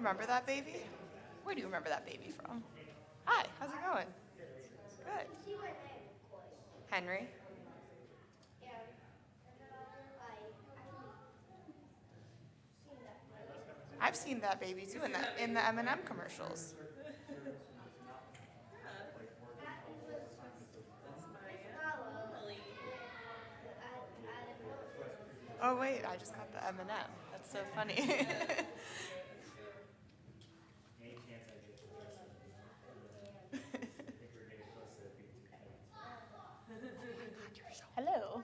remember that baby? Where do you remember that baby from? Hi, how's it going? Good. Henry? I've seen that baby too in the M&M commercials. Oh wait, I just got the M&M. That's so funny. Hello.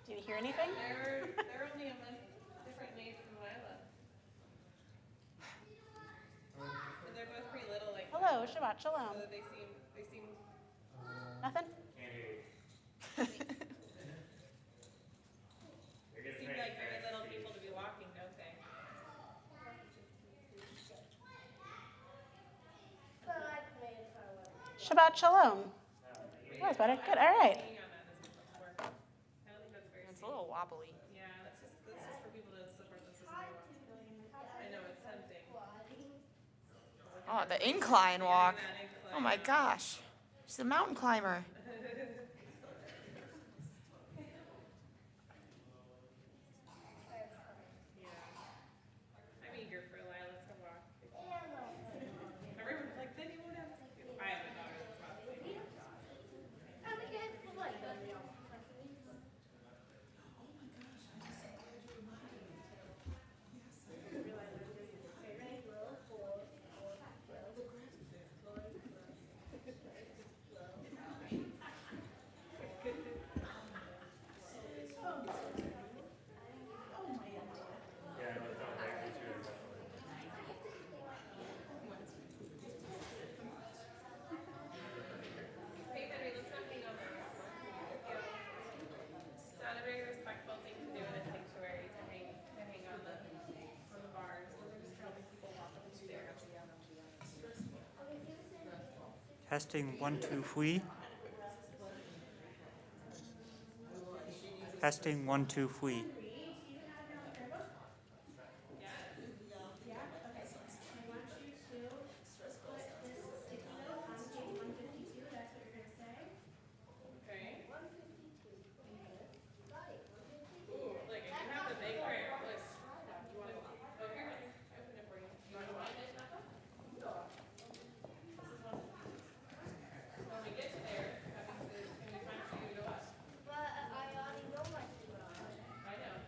Did you hear anything? They're only a month different age from Lila. And they're both pretty little, like. Hello, Shabbat Shalom. So they seem. Nothing? They seem like very little people to be walking, don't they? Shabbat Shalom. That's better. Good. All right. It's a little wobbly. Yeah, that's just for people to support the system. I know it's tempting. Oh, the incline walk. Oh my gosh. She's a mountain climber. I'm eager for Lila to walk. Everyone's like, then you won't have to. I have a daughter that's about the same age. Hey, Henry, let's not hang on the It's not a very respectful thing to do in a sanctuary to hang on the bars. We're just helping people walk up the stairs. Testing 1, 2, fui. Testing 1, 2, fui. Okay. Ooh, look, and you have the big prayer. Look. You want to, oh, here, I opened it for you. You want to watch it? When we get to there, it's going to be time for you to go up. I know.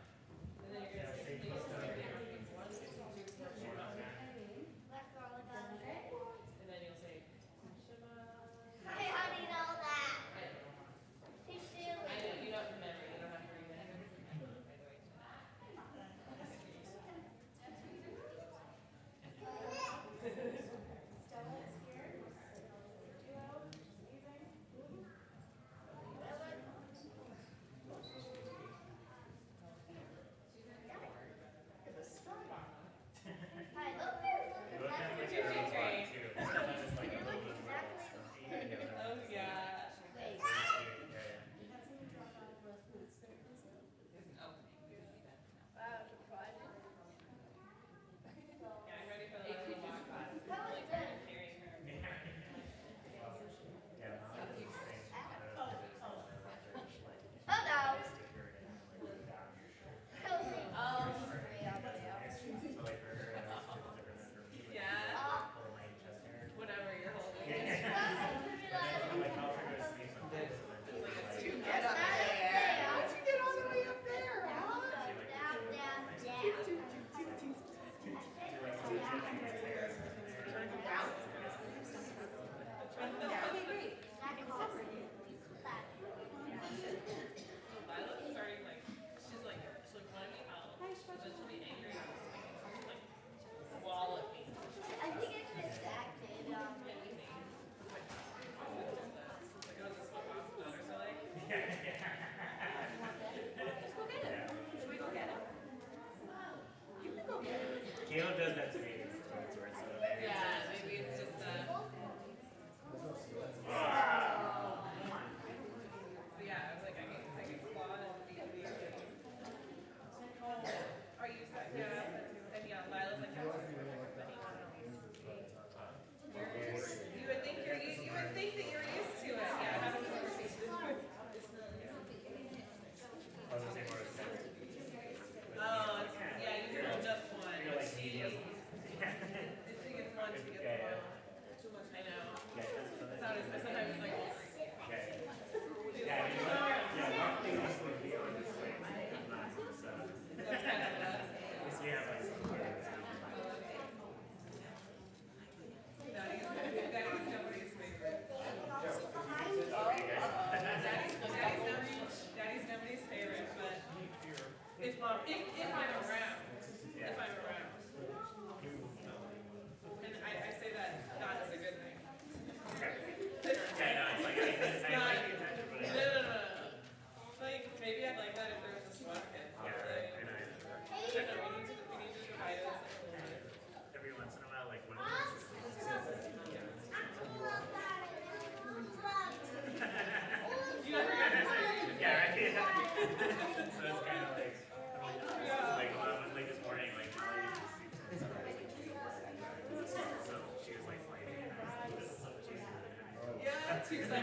2 seconds.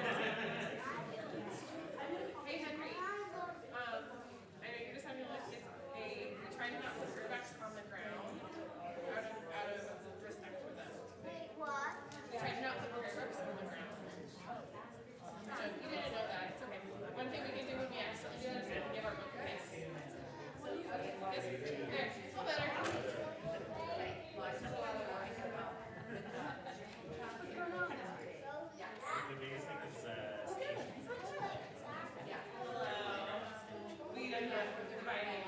Hey Henry, I know you're just having like you're trying to not put your backs on the ground out of respect for them. Wait, what? You're trying to not put your backs on the ground. So if you didn't know that, it's okay. One thing we can do when we accidentally do that is we can give our book a kiss. Okay, kiss. There, all better. We didn't have to buy any.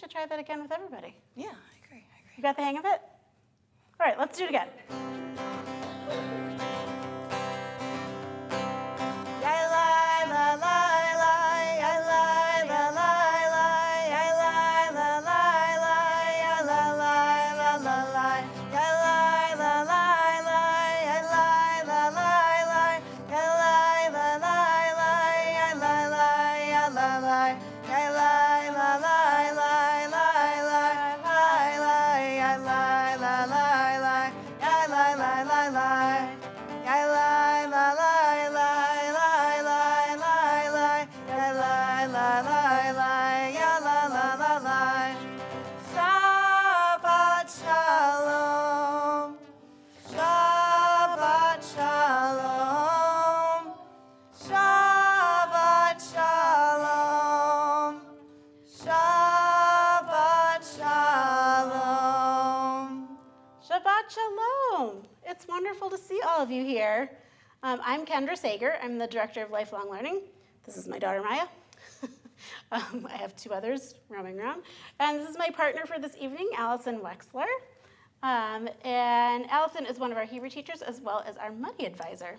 should try that again with everybody. Yeah, I agree. You got the hang of it? All right, let's do it again. Shalom. It's wonderful to see all of you here. I'm Kendra Sager. I'm the Director of Lifelong Learning. This is my daughter, Maya. I have two others roaming around. And this is my partner for this evening, Allison Wexler. And Allison is one of our Hebrew teachers as well as our money advisor.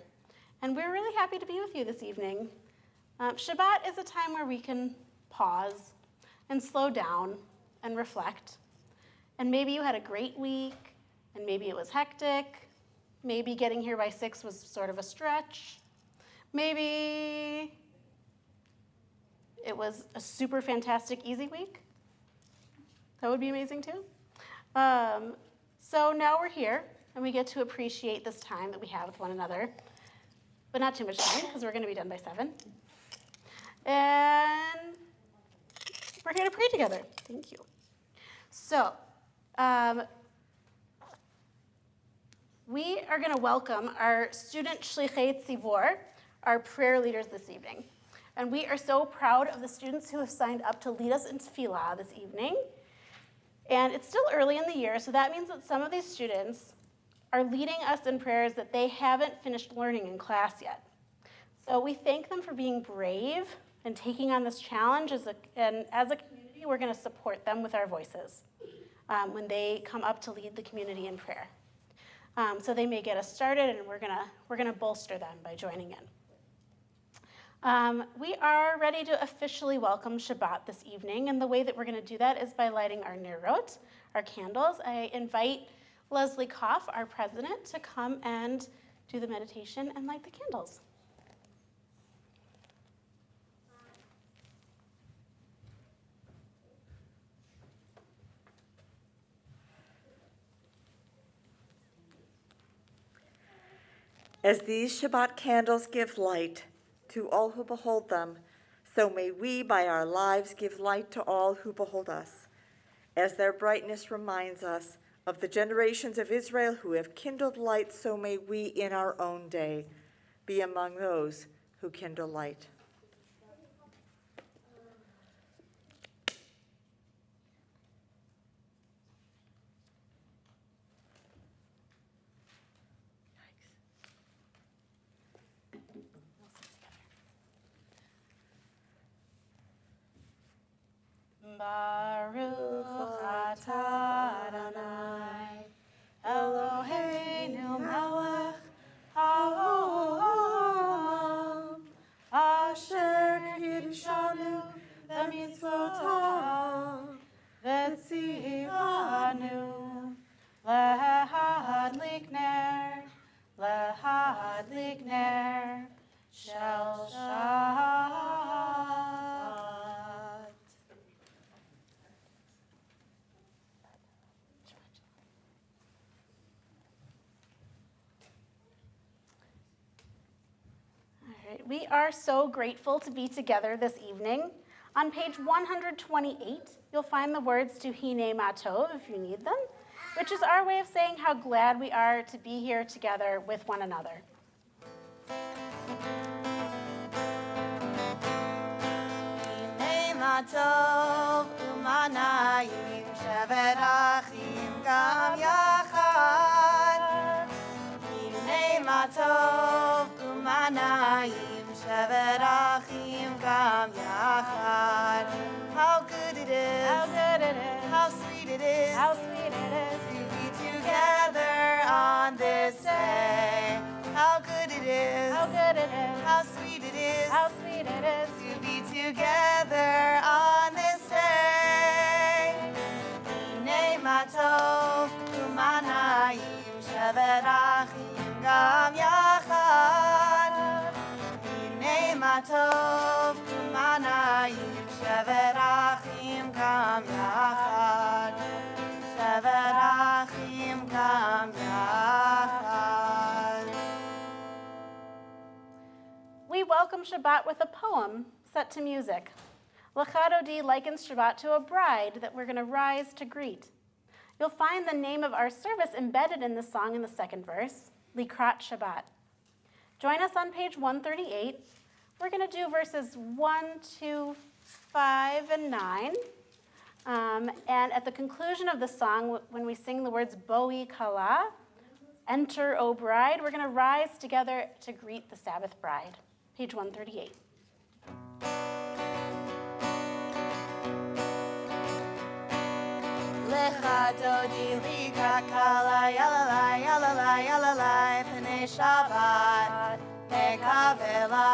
And we're really happy to be with you this evening. Shabbat is a time where we can pause and slow down and reflect. And maybe you had a great week, and maybe it was hectic. Maybe getting here by 6 was sort of a stretch. Maybe it was a super fantastic easy week. That would be amazing too. So now we're here, and we get to appreciate this time that we have with one another, but not too much time because we're going to be done by 7. And we're here to pray together. Thank you. So we are going to welcome our student Shlichei Tzibor, our prayer leaders this evening. And we are so proud of the students who have signed up to lead us in tefillah this evening. And it's still early in the year, so that means that some of these students are leading us in prayers that they haven't finished learning in class yet. So we thank them for being brave and taking on this challenge. And as a community, we're going to support them with our voices when they come up to lead the community in prayer. So they may get us started, and we're gonna bolster them by joining in. We are ready to officially welcome Shabbat this evening, and the way that we're going to do that is by lighting our nerot, our candles. I invite Leslie Koff, our president, to come and do the meditation and light the candles. As these Shabbat candles give light to all who behold them, so may we by our lives give light to all who behold us. As their brightness reminds us of the generations of Israel who have kindled light, so may we in our own day be among those who kindle light. Baruch atah Adonai, Eloheinu melech haolam, asher kiddushanu b'mitzvotav, v'tzivanu lehadlik ner shel Shabbat. We are so grateful to be together this evening. On page 128, you'll find the words to Hine Matov if you need them, which is our way of saying how glad we are to be here together with one another. Hine Matov umanayim shevet achim gam yachad. Hine Matov umanayim shevet achim gam yachad. How good it is. How good it is. it is. How sweet it is. To be together on this day. How good it is. How good it is. How sweet it is. How sweet it is. To be together on this day. Hine ma tov u'manayim shevet achim gam yachad. Hine ma tov u'manayim shevet achim gam yachad. Shevet achim gam yachad. We welcome Shabbat with a poem set to music. Likrat likens Shabbat to a bride that we're going to rise to greet. You'll find the name of our service embedded in the song in the second verse, Likrat Shabbat. Join us on page 138. We're going to do verses 1, 2, 5, and 9. And at the conclusion of the song, when we sing the words Boi Kala, enter, O bride, we're going to rise together to greet the Sabbath bride. Page 138. Lecha dodi likrat kala yalalai yalalai yalalai p'nei Shabbat mekavela.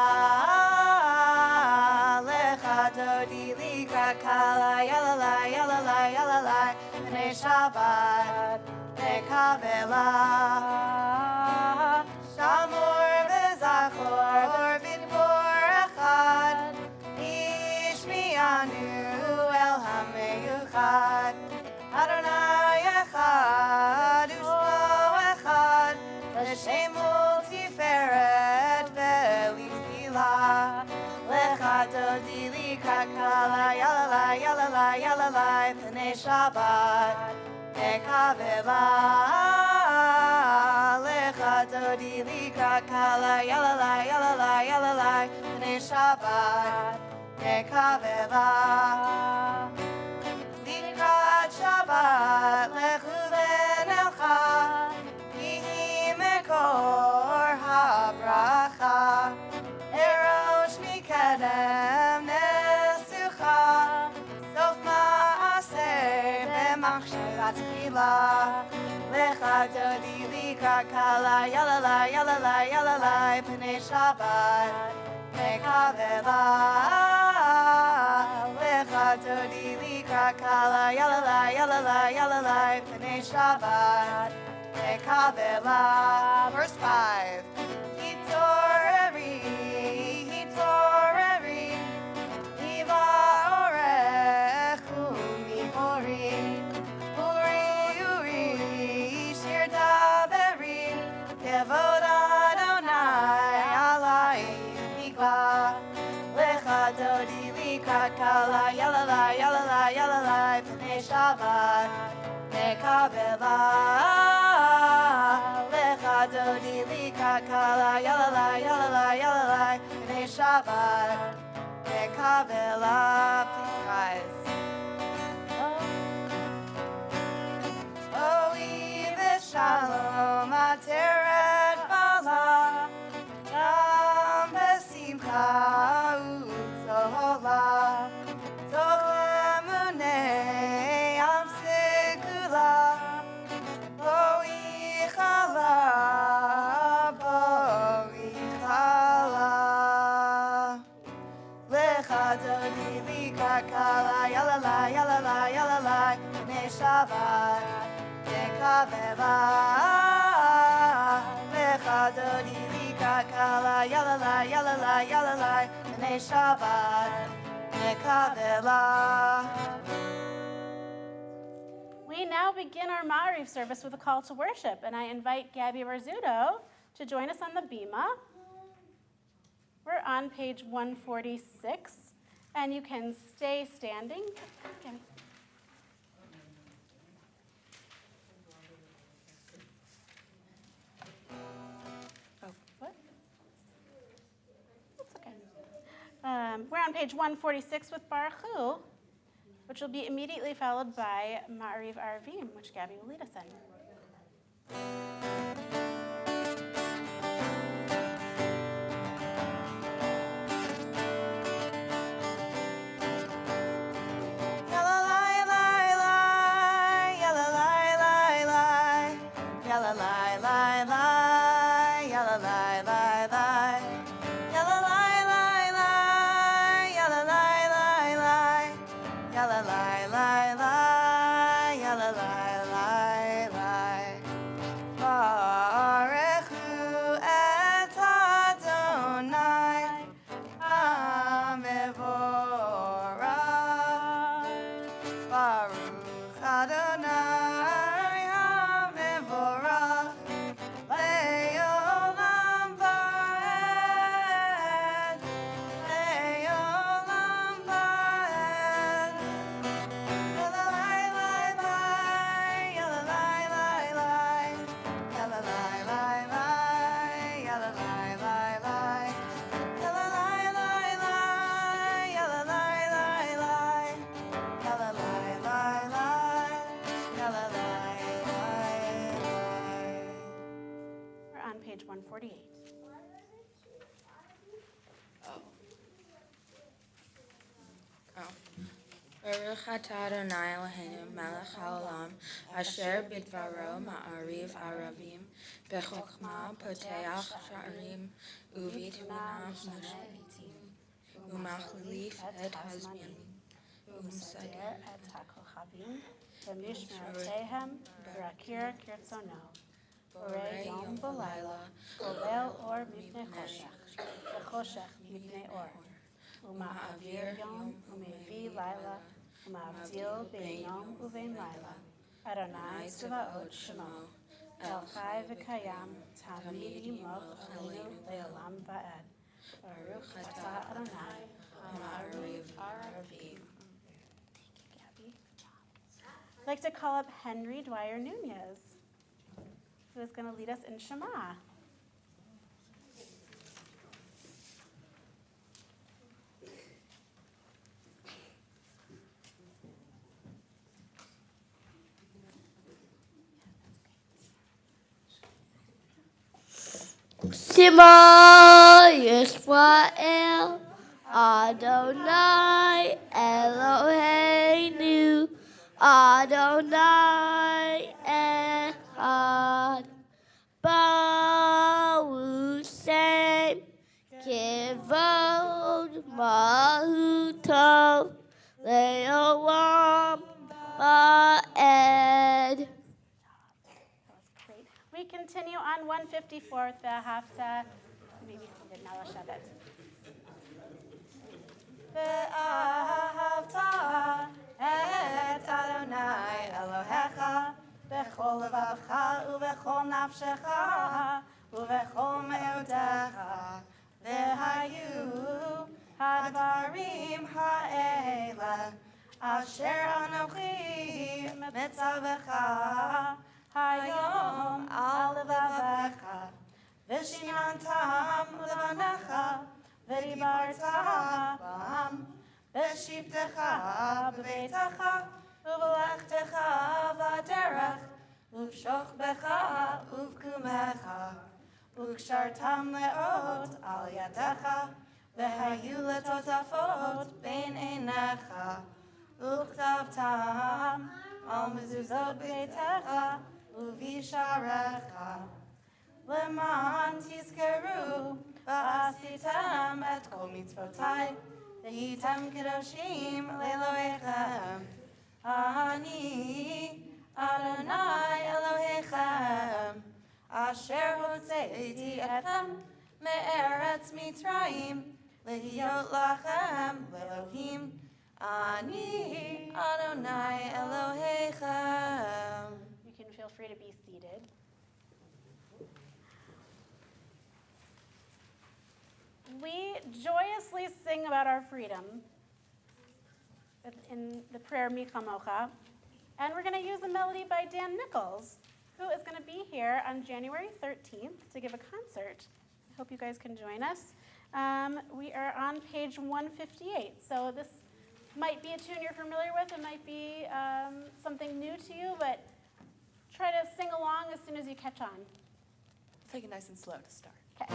Lecha dodi likrat kala yalalai yalalai yalalai p'nei Shabbat mekavela. Shamor v'zachor v'dbor echad ishmi'anu el hameyuchad. Adonai echad u'shmo echad l'shemo tiferet ve'litila. Lecha dodi likrat kala yalalai yalalai yalalai p'nei Shabbat mekavela. Lecha dodi likrat kala yalalai yalalai yalalai p'nei Shabbat mekavela. Likrat Shabbat lechu v'nelcha Yihi mekor habracha Erosh mikedem nesucha Sof ma'aseh b'machshavas tchila. Lecha dodi likrat kala yalalai yalalai yalalai p'nei Shabbat mekavela. Lecha dodi likrat kala yalalai yalalai yalalai p'nei Shabbat mekavela. Verse 5. Hitoreri, hitoreri, hiva orech umi ori, uri uri, shir daveri, kevod Adonai alai mikla. Lecha dodi likrat kala yalalai yalalai yalalai p'nei Shabbat mekavela. Lecha dodi likrat kala yalalai yalalai yalalai p'nei Shabbat mekavela. Please rise. Oi v'shalom ateret bala Gam b'simcha u'tzola Toch emunei am segula Boi chala, boi chala. Lecha dodi likrat kala yalalai yalalai yalalai p'nei Shabbat mekavela. Lecha dodi likrat kala yalalai yalalai yalalai p'nei Shabbat mekavela. We now begin our Ma'ariv service with a call to worship, and I invite Gabby Barzuto to join us on the bima. We're on page 146, and you can stay standing. Gabby. Oh, what? That's okay. We're on page 146 with Baruch Hu, which will be immediately followed by Ma'ariv Arvim, which Gabby will lead us in. Yalalai, lai, lai, page 148. Baruch atah Adonai Eloheinu melech haolam, asher bidvaro ma'ariv aravim, bechokma poteach sha'arim, uvitminam mushkitim, umachlif et hazmanim, U'msader et ha'kochavim, v'mishmerotehem, v'rakir kirtzono. Borei yom v'layla, golel or mipnei choshech, v'choshech mipnei or. Uma'avir yom u'mevi layla, uma'avdil bein yom uvein layla. Adonai Tzvaot Shemo, El Chai v'kayam, tamid yimoch aleinu le'olam va'ed. Baruch atah Adonai, ha'ma'ariv aravim. Gabby. I'd like to call up Henry Dwyer Nunez, who is going to lead us in Shema. Shema Yisrael, Adonai Eloheinu, Adonai Echad. Baruch Shem Kivod Mahutov Leolam Ba'ed. We continue on 154th V'ahavta. Maybe seated now, Shabbat. V'ahavta et Adonai Elohecha b'chol levavcha u'b'chol nafshecha u'b'chol me'odecha v'hayu hadvarim ha'ela asher anochi mitzavecha Hayom al levavecha, v'shinantam levanecha, v'dibarta bam, v'shivtecha b'veitecha, uv'lechtecha v'aderech, uv'shochbecha uv'kumecha, uv'kshartam le'ot al yadecha, v'hayu letotafot bein einecha, uv'ktavtam al mezuzot beitecha, Uvisharecha, Leman tizkeru, v'asitem et kol mitzvotai, v'hitem kedoshim le'elohechem. Ani Adonai Elohechem, asher hotzeiti etchem me'eretz Mitzrayim, lehiyot lachem le'elohim. Ani Adonai Elohechem. Feel free to be seated. We joyously sing about our freedom in the prayer Mi Chamocha, and we're going to use a melody by Dan Nichols, who is going to be here on January 13th to give a concert. I hope you guys can join us. We are on page 158, so this might be a tune you're familiar with. It might be something new to you, but try to sing along as soon as you catch on. Take it nice and slow to start. Okay.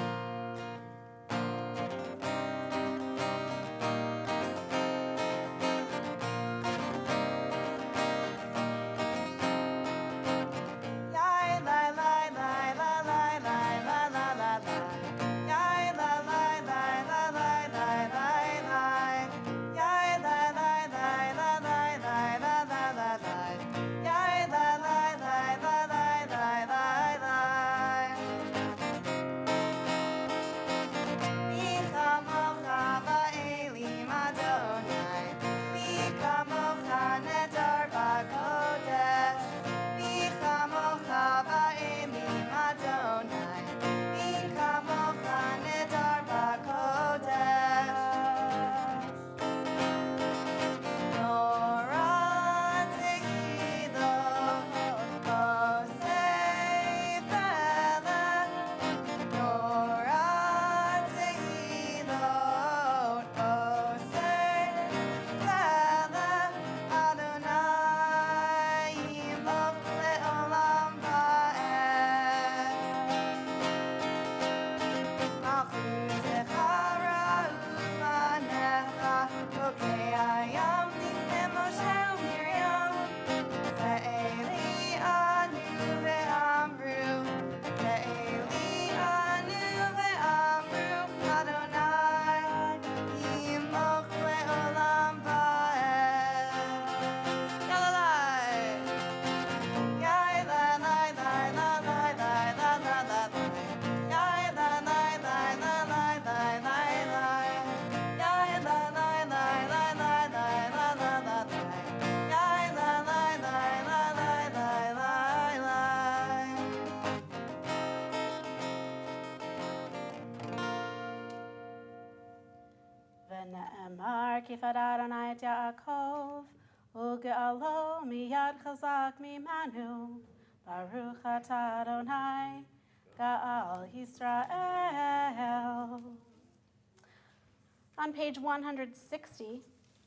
kifad Adonai et Yaakov, uge'alo miyad chazak mimanu. Baruch atah Adonai, Ga'al Yisrael. On page 160,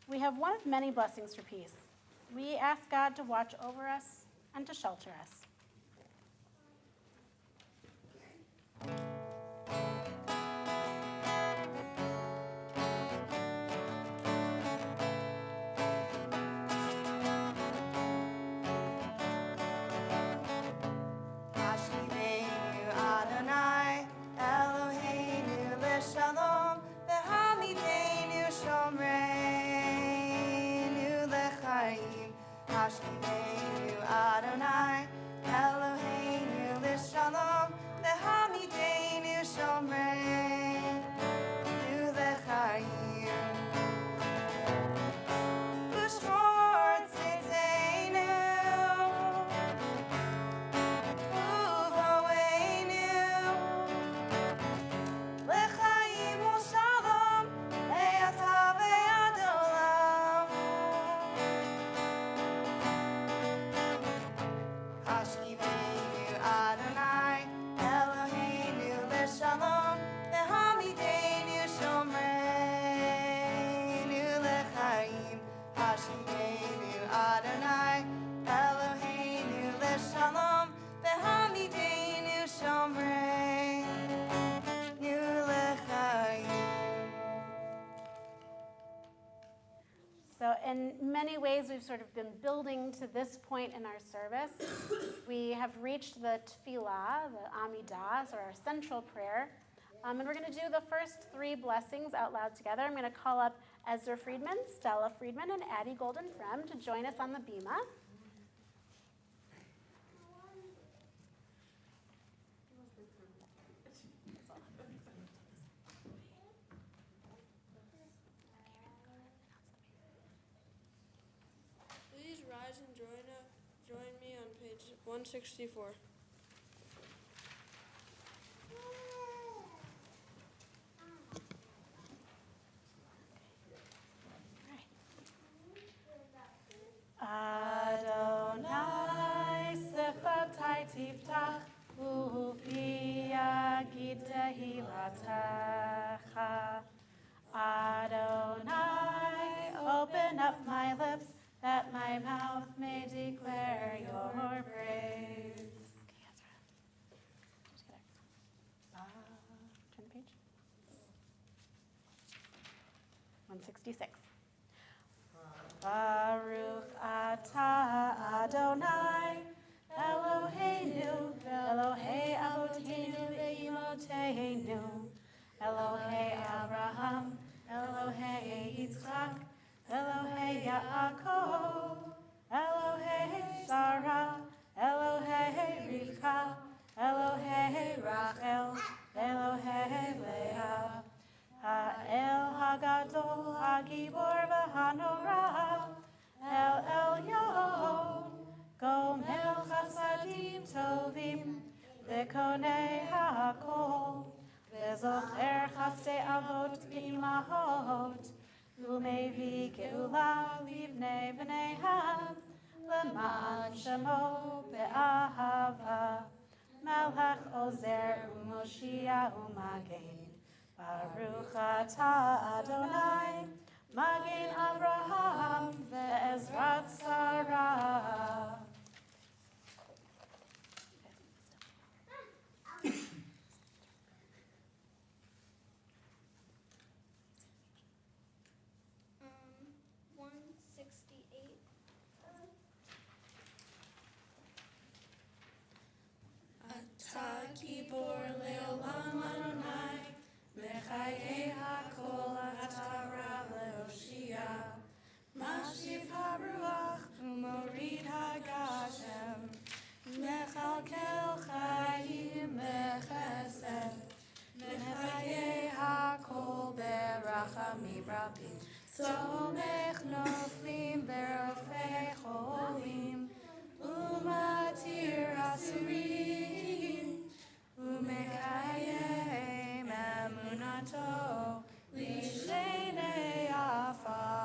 we have one of many blessings for peace. We ask God to watch over us and to shelter us. Hashivenu Adonai, Eloheinu leShalom, v'hamidenu shomreinu lechaim. Hashivenu Adonai, Eloheinu leShalom, v'hamidenu shomreinu lechaim. Ushmor tzidkenu, uvoenu, lechaim u'shalom, le'ata ve'ad olam. Hashivenu Adonai, Eloheinu leShalom, v'hamidenu shomreinu lechaim. Hashivenu Adonai, Eloheinu leShalom, v'hamidenu shomreinu lechaim. So in many ways, we've sort of been building to this point in our service. We have reached the tefillah, the amidah, or our central prayer. And we're going to do the first three blessings out loud together. I'm going to call up Ezra Friedman, Stella Friedman, and Addie Golden-Frem to join us on the bima. Please rise and join me on page 164. Adonai sefatai tiftach ufi yagid tehilatecha. Adonai, open up my lips that my mouth may declare your praise. Okay, Ezra. Just get it. Turn the page. 166. Baruch atah Adonai, Eloheinu, Elohei Avoteinu ve'imoteinu, Elohei Abraham, Elohei Yitzchak, Elohei Yaakov, Elohei Sarah, Elohei Rivka, Elohei Rachel, Elohei Leah, Ha'el Hagadol, Hagibor v'Hanora, El Elyon, Gomel Chasadim Tovim, V'konei Ha'akol, V'zocher Chasdei Avot V'imahot, U'mevi Geula Livnei B'nei Ham, L'ma'an Shemo Be'ahava, Melech Ozer U'Moshia U'Magen, Baruch atah Adonai, Magen Avraham ve'ezrat Sarah. 168. Atah gibor le'olam Adonai, mechayei hakol atara le'oshia. Mashiv haruach u'morid hagashem, mechalkel chayim bechesed, mechayei hakol berachamim rabim. Somech noflim berofei cholim, umatir asurim, umekayem emunato, lishenei afar.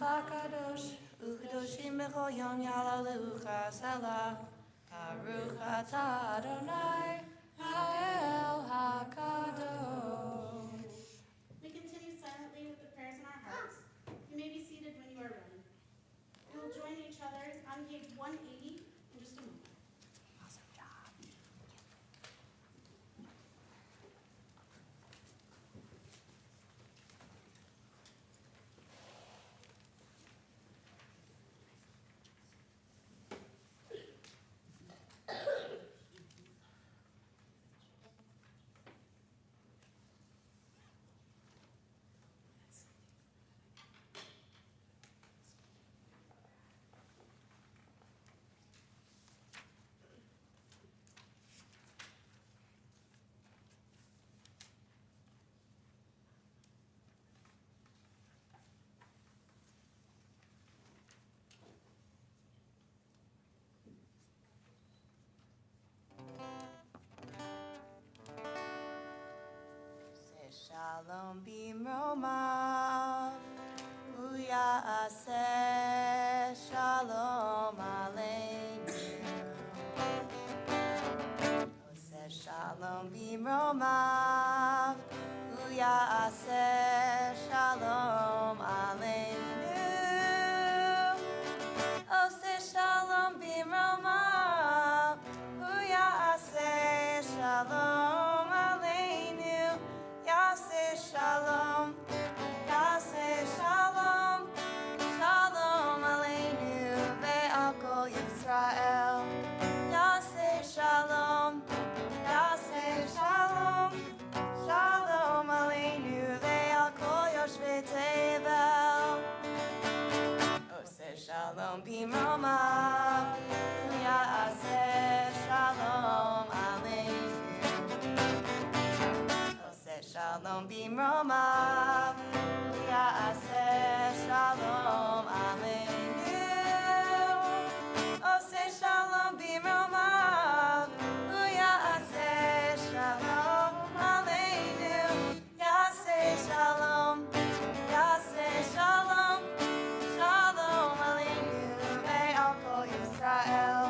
HaKadosh, Ukadoshim B'chol Yom Yalalucha Selah. Baruch Atah Adonai, Ha'el HaKadosh. We continue silently with the prayers in our hearts. You may be seated when you are ready. We will join each other on page 180 in just a moment. Awesome job. Shalom b'mromav, uyaseh shalom aleinu. Oseh shalom b'mromav, uyaseh shalom aleinu. Oseh shalom b'mromav, uyaseh shalom aleinu. Yaseh shalom, Yaseh shalom, shalom aleinu ve'al kol Yisrael. Yaseh shalom, Yaseh shalom, shalom aleinu ve'al kol yoshvei tevel. Oseh shalom b'mromav, Yaseh shalom aleinu. Shalom b'mromav, yaseh shalom aleinu. Oseh shalom b'mromav, yaseh shalom aleinu. Yaseh shalom, yaseh shalom, shalom aleinu ve'al kol Yisrael.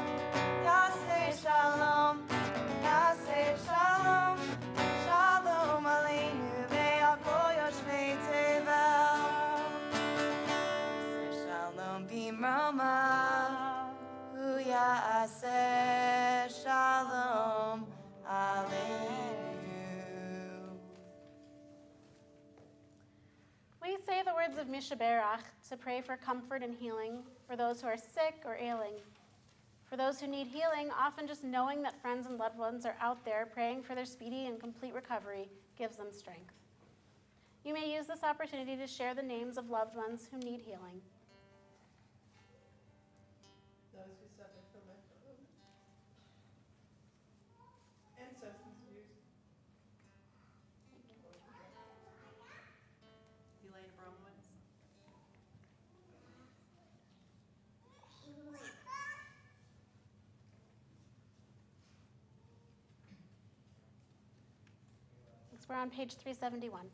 Yaseh shalom, yaseh shalom. Shalom aleinu ve'al kol yoshvei tevel. Shalom b'mromav, uyaseh shalom aleinu. We say the words of Mishaberach to pray for comfort and healing for those who are sick or ailing. For those who need healing, often just knowing that friends and loved ones are out there praying for their speedy and complete recovery gives them strength. You may use this opportunity to share the names of loved ones who need healing. Those who suffer from mental illness and substance abuse. Elaine Bromwitz. We're on page 371.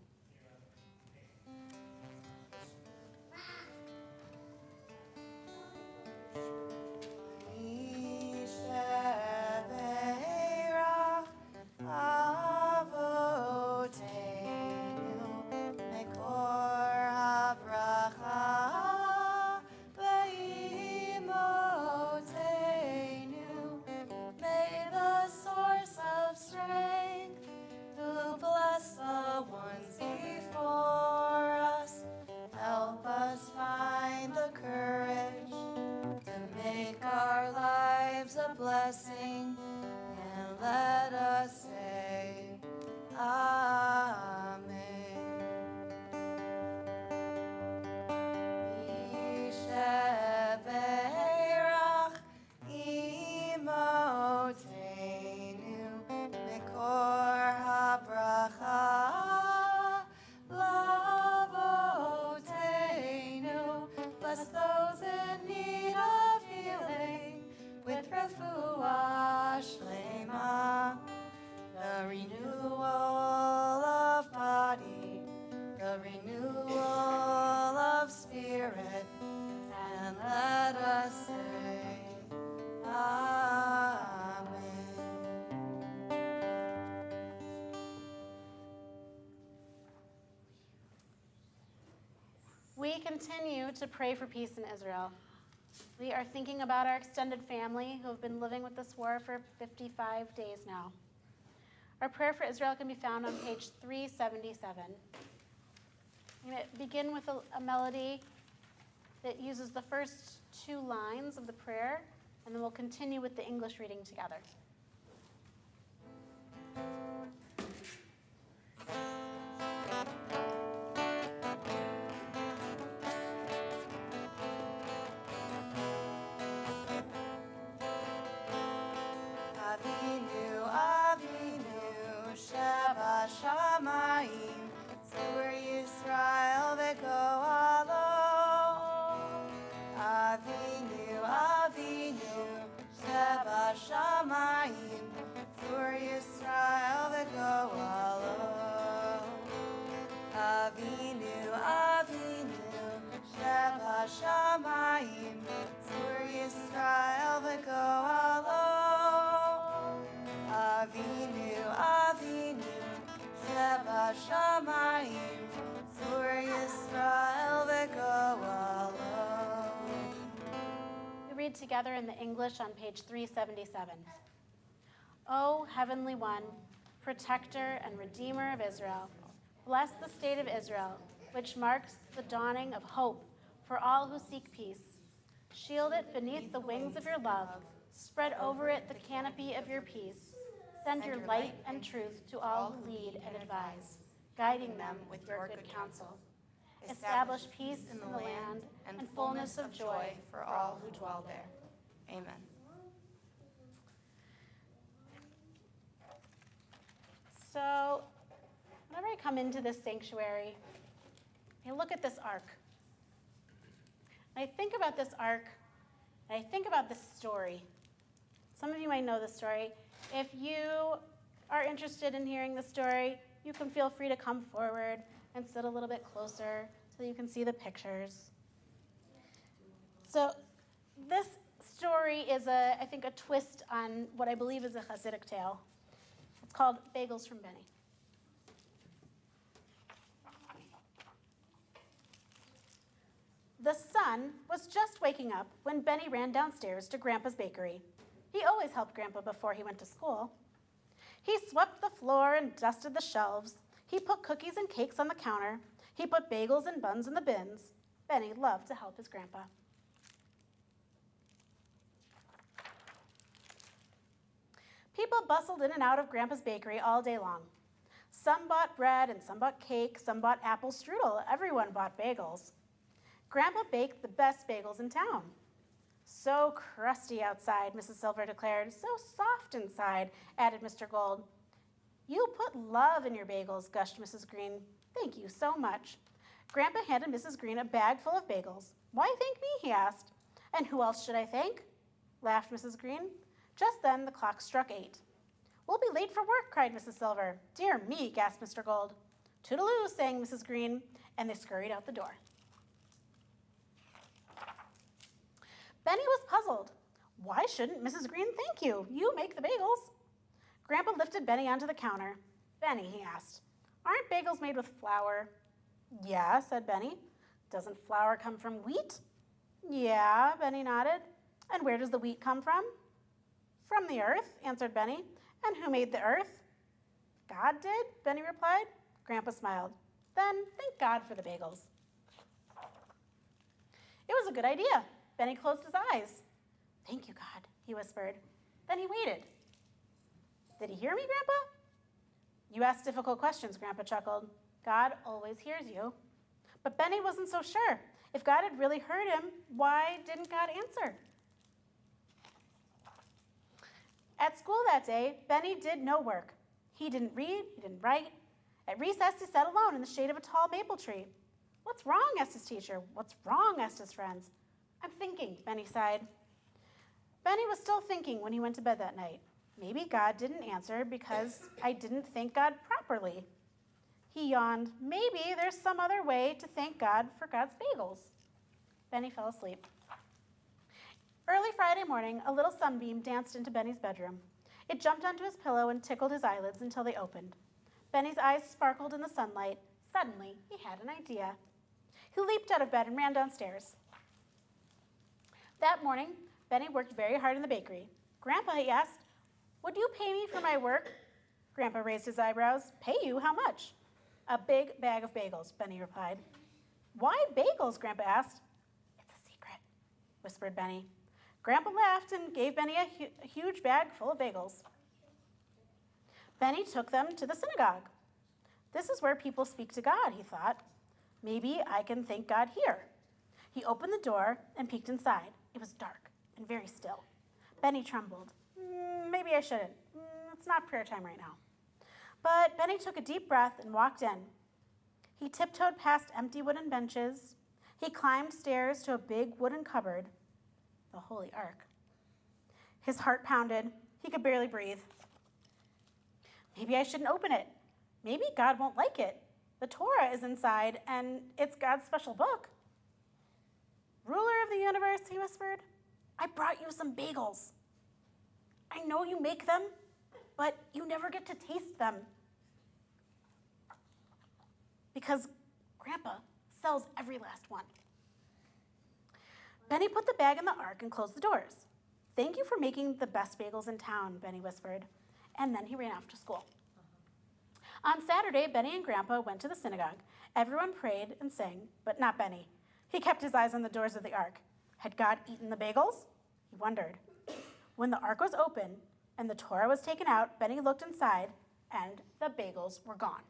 Bless the ones we continue to pray for peace in Israel. We are thinking about our extended family who have been living with this war for 55 days now. Our prayer for Israel can be found on page 377. I'm going to begin with a melody that uses the first 2 lines of the prayer, and then we'll continue with the English reading together. Avinu, Avinu, Shabbat Shamayim, Tzur Yisrael v'Goalo. Avinu, Avinu, Shabbat Shamayim, Tzur Yisrael v'Goalo. Avinu, Avinu, Shabbat Shamayim, Tzur Yisrael v'Goalo. Avinu, Avinu, Shabbat Shamayim, Tzur Yisrael v'Goalo. We read together in the English on page 377. O Heavenly One, Protector and Redeemer of Israel, bless the state of Israel, which marks the dawning of hope for all who seek peace. Shield it beneath the wings of your love. Spread over it the canopy of your peace. Send your light and truth to all who lead and advise, guiding them with your good counsel. Establish peace in the land and fullness of joy for all who dwell there. Amen. So, whenever I come into this sanctuary, I look at this ark. And I think about this ark, and I think about this story. Some of you might know this story. If you are interested in hearing the story, you can feel free to come forward and sit a little bit closer so you can see the pictures. So this story is, I think, a twist on what I believe is a Hasidic tale. It's called Bagels from Benny. The sun was just waking up when Benny ran downstairs to Grandpa's bakery. He always helped Grandpa before he went to school. He swept the floor and dusted the shelves. He put cookies and cakes on the counter. He put bagels and buns in the bins. Benny loved to help his grandpa. People bustled in and out of Grandpa's bakery all day long. Some bought bread and some bought cake, some bought apple strudel. Everyone bought bagels. Grandpa baked the best bagels in town. So crusty outside, Mrs. Silver declared. So soft inside, added Mr. Gold. You put love in your bagels, gushed Mrs. Green. Thank you so much. Grandpa handed Mrs. Green a bag full of bagels. Why thank me, he asked. And who else should I thank? Laughed Mrs. Green. Just then the clock struck 8. We'll be late for work, cried Mrs. Silver. Dear me, gasped Mr. Gold. Toodaloo, sang Mrs. Green, and they scurried out the door. Benny was puzzled. Why shouldn't Mrs. Green thank you? You make the bagels. Grandpa lifted Benny onto the counter. Benny, he asked, aren't bagels made with flour? Yeah, said Benny. Doesn't flour come from wheat? Yeah, Benny nodded. And where does the wheat come from? From the earth, answered Benny. And who made the earth? God did, Benny replied. Grandpa smiled. Then thank God for the bagels. It was a good idea. Benny closed his eyes. Thank you, God, he whispered. Then he waited. Did he hear me, Grandpa? You ask difficult questions, Grandpa chuckled. God always hears you. But Benny wasn't so sure. If God had really heard him, why didn't God answer? At school that day, Benny did no work. He didn't read, he didn't write. At recess, he sat alone in the shade of a tall maple tree. What's wrong, asked his teacher. What's wrong, asked his friends. I'm thinking, Benny sighed. Benny was still thinking when he went to bed that night. Maybe God didn't answer because I didn't thank God properly. He yawned. Maybe there's some other way to thank God for God's bagels. Benny fell asleep. Early Friday morning, a little sunbeam danced into Benny's bedroom. It jumped onto his pillow and tickled his eyelids until they opened. Benny's eyes sparkled in the sunlight. Suddenly, he had an idea. He leaped out of bed and ran downstairs. That morning, Benny worked very hard in the bakery. Grandpa, he asked, "Would you pay me for my work?" Grandpa raised his eyebrows. "Pay you? How much?" "A big bag of bagels," Benny replied. "Why bagels?" Grandpa asked. "It's a secret," whispered Benny. Grandpa laughed and gave Benny a huge bag full of bagels. Benny took them to the synagogue. This is where people speak to God, he thought. Maybe I can thank God here. He opened the door and peeked inside. It was dark and very still. Benny trembled. Maybe I shouldn't. It's not prayer time right now. But Benny took a deep breath and walked in. He tiptoed past empty wooden benches. He climbed stairs to a big wooden cupboard, the Holy Ark. His heart pounded. He could barely breathe. Maybe I shouldn't open it. Maybe God won't like it. The Torah is inside, and it's God's special book. "Ruler of the universe," he whispered, "I brought you some bagels. I know you make them, but you never get to taste them. Because Grandpa sells every last one." Benny put the bag in the ark and closed the doors. "Thank you for making the best bagels in town," Benny whispered, and then he ran off to school. On Saturday, Benny and Grandpa went to the synagogue. Everyone prayed and sang, but not Benny. He kept his eyes on the doors of the ark. Had God eaten the bagels? He wondered. When the ark was open and the Torah was taken out, Benny looked inside, and the bagels were gone.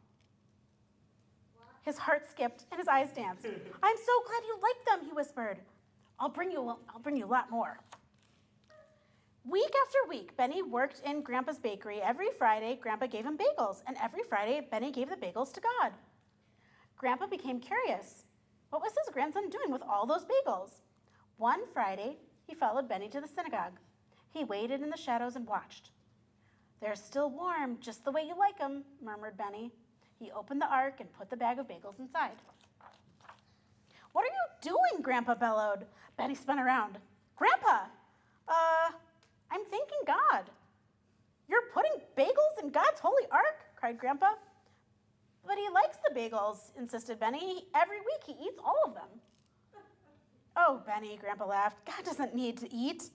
His heart skipped and his eyes danced. "I'm so glad you like them," he whispered. I'll bring you a lot more." Week after week, Benny worked in Grandpa's bakery. Every Friday, Grandpa gave him bagels, and every Friday, Benny gave the bagels to God. Grandpa became curious. What was his grandson doing with all those bagels? One Friday, he followed Benny to the synagogue. He waited in the shadows and watched. "They're still warm, just the way you like them," murmured Benny. He opened the ark and put the bag of bagels inside. "What are you doing?" Grandpa bellowed. Benny spun around. "Grandpa, I'm thanking God." "You're putting bagels in God's holy ark?" cried Grandpa. "But he likes the bagels," insisted Benny. "Every week he eats all of them." "Oh, Benny," Grandpa laughed. "God doesn't need to eat.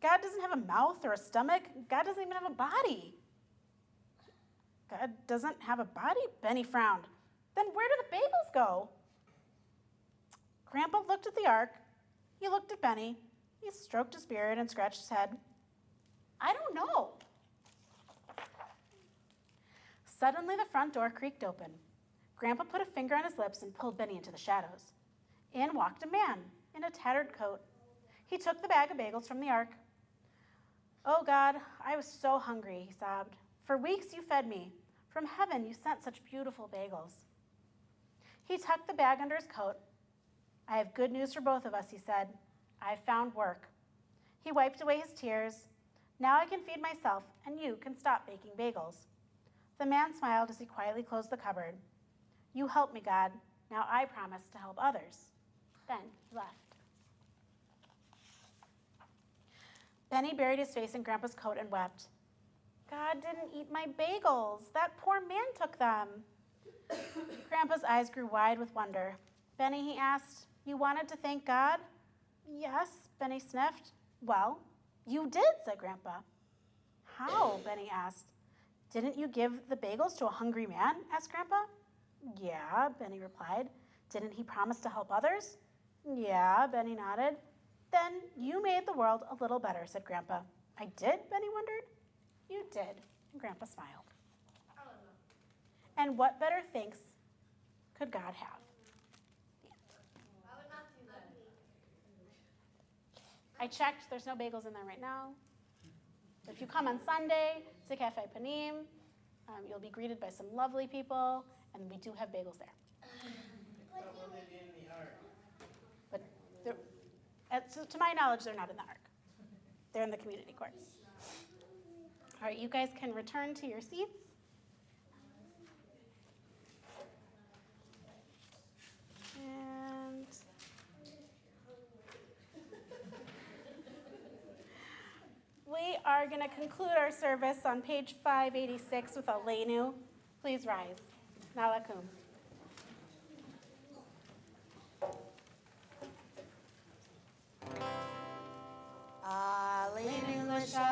God doesn't have a mouth or a stomach. God doesn't even have a body." "God doesn't have a body?" Benny frowned. "Then where do the bagels go?" Grandpa looked at the ark. He looked at Benny. He stroked his beard and scratched his head. "I don't know." Suddenly, the front door creaked open. Grandpa put a finger on his lips and pulled Benny into the shadows. In walked a man in a tattered coat. He took the bag of bagels from the ark. "Oh, God, I was so hungry," he sobbed. "For weeks you fed me. From heaven you sent such beautiful bagels." He tucked the bag under his coat. "I have good news for both of us," he said. "I've found work." He wiped away his tears. "Now I can feed myself, and you can stop baking bagels." The man smiled as he quietly closed the cupboard. "You helped me, God. Now I promise to help others." Then he left. Benny buried his face in Grandpa's coat and wept. "God didn't eat my bagels. That poor man took them." Grandpa's eyes grew wide with wonder. "Benny," he asked, "you wanted to thank God?" "Yes," Benny sniffed. "Well, you did," said Grandpa. "How?" Benny asked. "Didn't you give the bagels to a hungry man?" asked Grandpa. "Yeah," Benny replied. "Didn't he promise to help others?" "Yeah," Benny nodded. "Then you made the world a little better," said Grandpa. "I did?" Benny wondered. "You did," and Grandpa smiled. And what better thanks could God have? I checked, there's no bagels in there right now. But if you come on Sunday to Cafe Panim, you'll be greeted by some lovely people, and we do have bagels there. But to my knowledge, they're not in the ark. They're in the community court. All right, you guys can return to your seats. And we are going to conclude our service on page 586 with a Leinu. Please rise. Nalakum.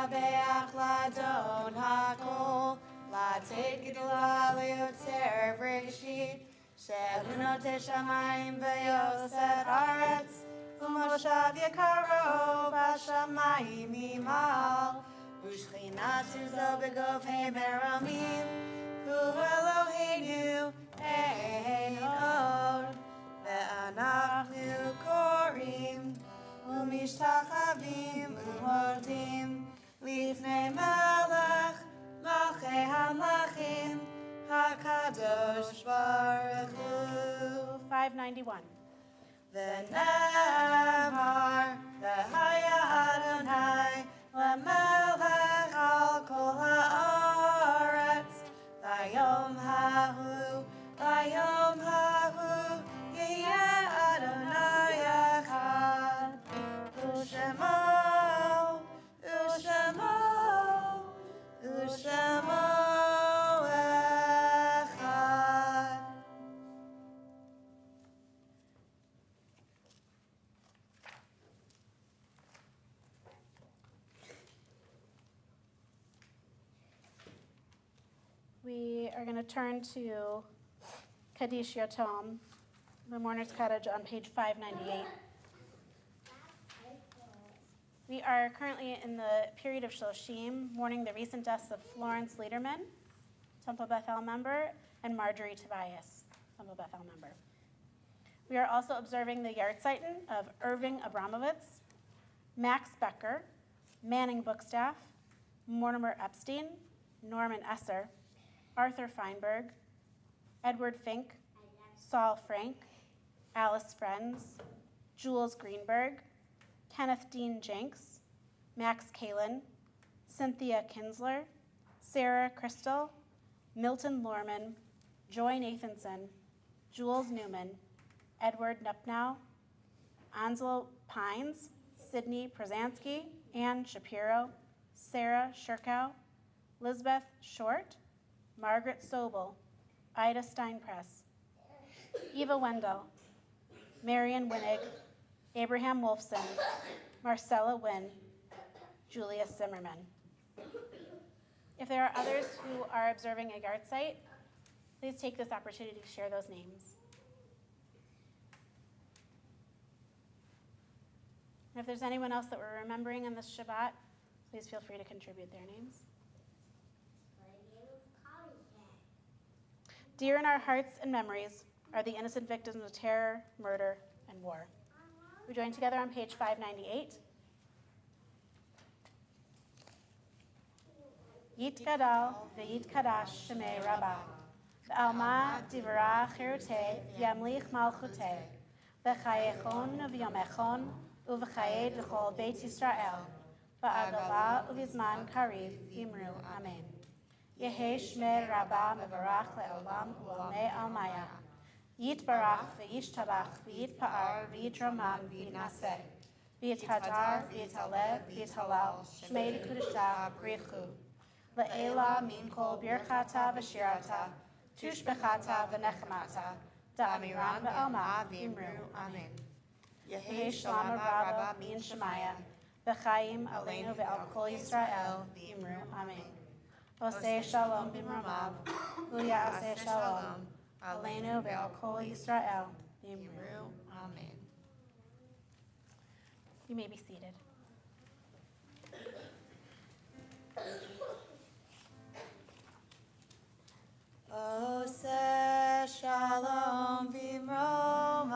לשבח לאדון הכל, לתת גדולה ליוצר בראשית, שהוא נוטה שמיים ויוסד ארץ, ומושב יקרו בשמיים ממעל, ושכינה תרזו בגובה מרמים, הוא אלוהינו אין עוד, ואנחנו קוראים ומשתחווים ומורדים לפני מלך מלכי המלכים הקדוש ברוך הוא. 591. ונאמר והיה אדוני למלך על כל הארץ ביום ההוא יהיה אדוני אחד ושמו אחד. We are going to turn to Kaddish Yotom, the Mourner's Cottage, on page 598. We are currently in the period of Shloshim, mourning the recent deaths of Florence Lederman, Temple Bethel member, and Marjorie Tobias, Temple Bethel member. We are also observing the Yahrzeit of Irving Abramovitz, Max Becker, Manning Bookstaff, Mortimer Epstein, Norman Esser, Arthur Feinberg, Edward Fink, Saul Frank, Alice Friends, Jules Greenberg, Kenneth Dean Jenks, Max Kalin, Cynthia Kinsler, Sarah Crystal, Milton Lorman, Joy Nathanson, Jules Newman, Edward Nupnow, Ansel Pines, Sydney Przansky, Ann Shapiro, Sarah Shirkow, Lisbeth Short, Margaret Sobel, Ida Steinpress, Eva Wendell, Marion Winnig, Abraham Wolfson, Marcella Wynn, Julia Zimmerman. If there are others who are observing a Yahrzeit, please take this opportunity to share those names. And if there's anyone else that we're remembering on this Shabbat, please feel free to contribute their names. Dear in our hearts and memories are the innocent victims of terror, murder, and war. We join together on page 598. Yitgadal v'yitkadash shemei Rabbah, v'alma divra chirutei v'yamlich malchutei, v'chayechon v'yomechon uv'chayed l'chol Beit Yisrael, v'agala uv'zman kariv v'imru amen. Yehi shmei Rabbah mevarach le'olam u'olmei almaya. Yitbarach v'yishtabach v'yitpa'ar v'yitramam v'yitnaseh v'yithadar v'yitalev v'yithalal shmei l'kudusha b'richu le'ela min kol birchata v'shirata tushbechata v'nechemata da'amiran v'alma v'imru amen. Yehi shalom Rabbah min shemaya v'chaim aleinu ve'al kol Yisrael v'imru amen. Oseh shalom b'mromav u'ya'aseh shalom Aleinu ve'al kol Yisrael v'imru amen. You may be seated. Oseh shalom b'mromav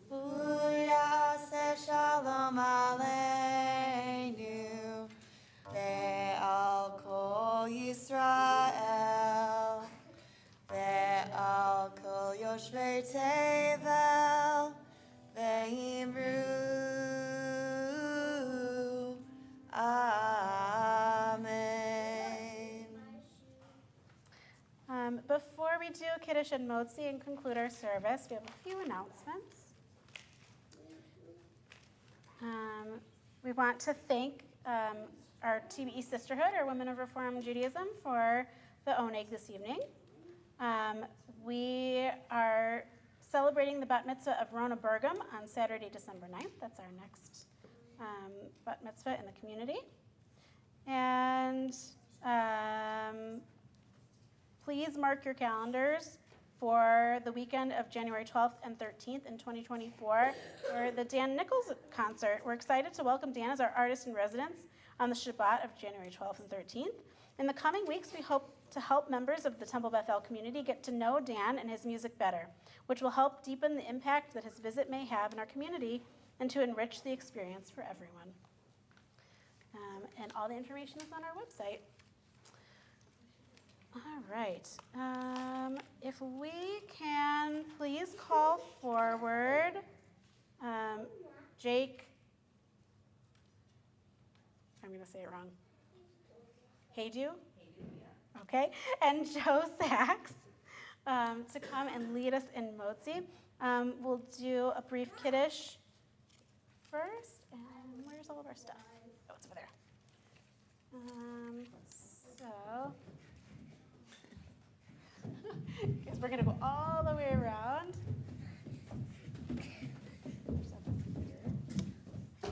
u'ya'aseh shalom aleinu ve'al kol Yisrael ve'al kol yoshvei tevel ve'imru amen. Before we do Kiddush and Motzi and conclude our service, we have a few announcements. We want to thank our TBE Sisterhood, our Women of Reform Judaism, for the oneg this evening. We are celebrating the bat mitzvah of Rona Burgum on Saturday, December 9th. That's our next bat mitzvah in the community. And please mark your calendars for the weekend of January 12th and 13th in 2024 for the Dan Nichols concert. We're excited to welcome Dan as our artist in residence on the Shabbat of January 12th and 13th. In the coming weeks, we hope to help members of the Temple Bethel community get to know Dan and his music better, which will help deepen the impact that his visit may have in our community and to enrich the experience for everyone. And all the information is on our website. All right. If we can please call forward Jake, I'm going to say it wrong. Haydu? Okay. And Joe Sachs to come and lead us in Motzi. We'll do a brief kiddush first. And where's all of our stuff? Oh, it's over there. So, because we're going to go all the way around.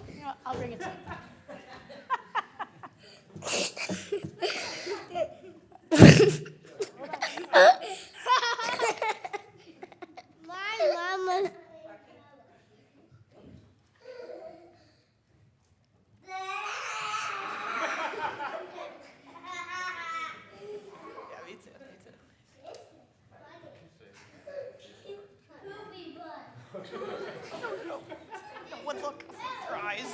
You know what? I'll bring it to you. My mama. Yeah, me too. No, one look, your eyes.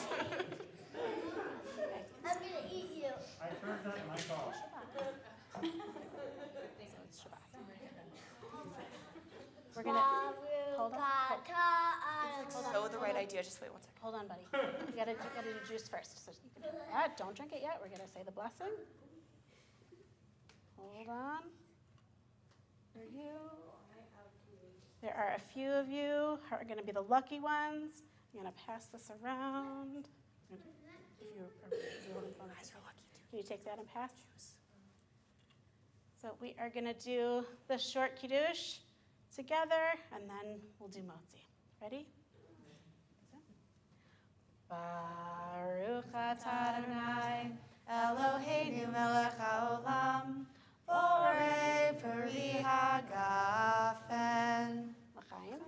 I'm gonna eat you. I turned that mic off. We're going to hold on. So the right idea. Just wait 1 second. Hold on, buddy. You gotta do juice first. So you can do that. Don't drink it yet. We're gonna say the blessing. Hold on. For you. There are a few of you who are gonna be the lucky ones. I'm gonna pass this around. If you hold the phone, can you take that and pass? So we are gonna do the short kiddush together, and then we'll do motzi. Ready? Baruch atah Adonai, Eloheinu melech haolam, borei peri hagafen. L'chaim.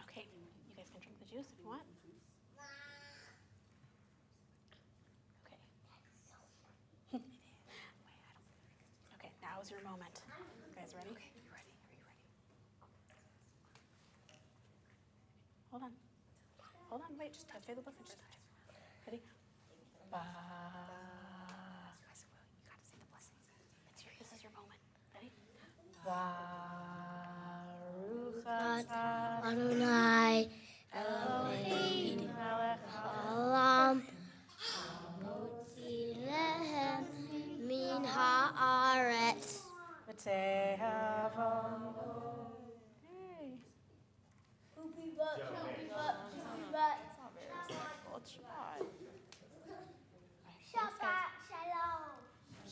Okay, you guys can drink the juice if you want. Okay. Okay, now is your moment. You guys ready? Okay, you ready? Are you ready? Hold on. Hold on, wait, just say the blessing. Ready? Ba. You gotta say the blessing. This is your moment. Ready? Baruch atah Adonai Eloheinu melech haolam hamotzi lehem min haaretz v'tehavom.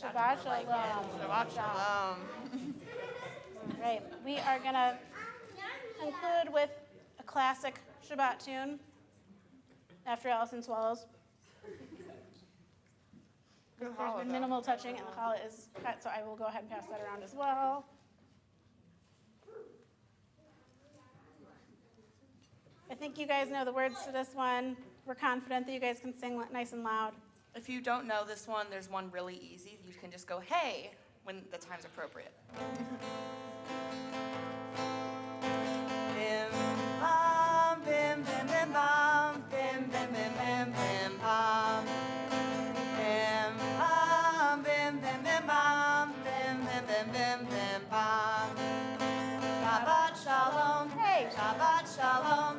Shabbat Shalom. Shabbat Shalom. All right, we are going to conclude with a classic Shabbat tune after Allison swallows. There's been minimal touching and the challah is cut, so I will go ahead and pass that around as well. I think you guys know the words to this one. We're confident that you guys can sing nice and loud. If you don't know this one, there's one really easy. You can just go, hey, when the time's appropriate. Bim, bam, bim, bim, bim, bam, bim, bim, bim, bim, bim, bam. Bim, bam, bim, bim, bim, bam, bim, bim, bim, bim, bim, bam. Shabbat Shalom, hey, Shabbat Shalom,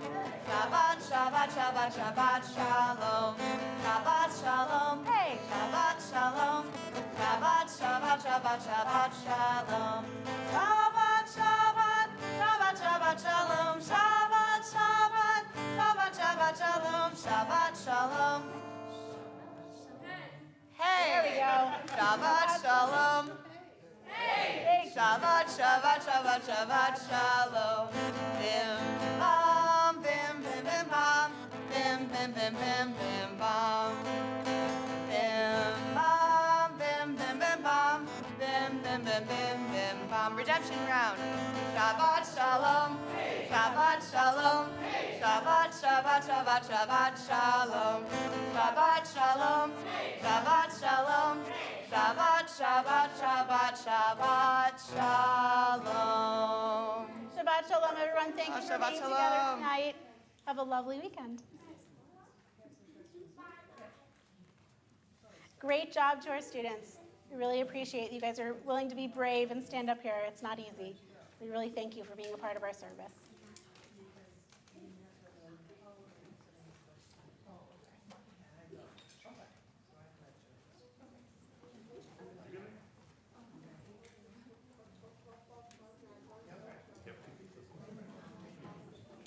Shabbat, Shabbat, Shabbat, Shabbat Shalom, Shabbat Shalom, hey, Shabbat Shalom, Shabbat, Shabbat, Shabbat, Shabbat Shalom, Shabbat, Shabbat, Shabbat, Shabbat Shalom, Shabbat, Shabbat, Shabbat, Shabbat Shalom, Shabbat Shalom. Hey, there we go. Shabbat Shalom. Hey, Shabbat, Shabbat, Shabbat, Shabbat Shalom. Bim, bam, bim, bim, bim, bam. bim, bim, bim, bim, bim, bam. Bim, bam, bim, bim, bim, bam. Bim, bim, bim, bim, bim, bam. Redemption round. Shabbat shalom. Shabbat shalom. Shabbat, Shabbat, Shabbat, Shabbat shalom. Shabbat shalom. Shabbat shalom. Shabbat, Shabbat, Shabbat, Shabbat shalom. Shabbat shalom, everyone. Thank you for Shabbat being together shalom. tonight. Have a lovely weekend. Great job to our students. We really appreciate you guys are willing to be brave and stand up here. It's not easy. We really thank you for being a part of our service.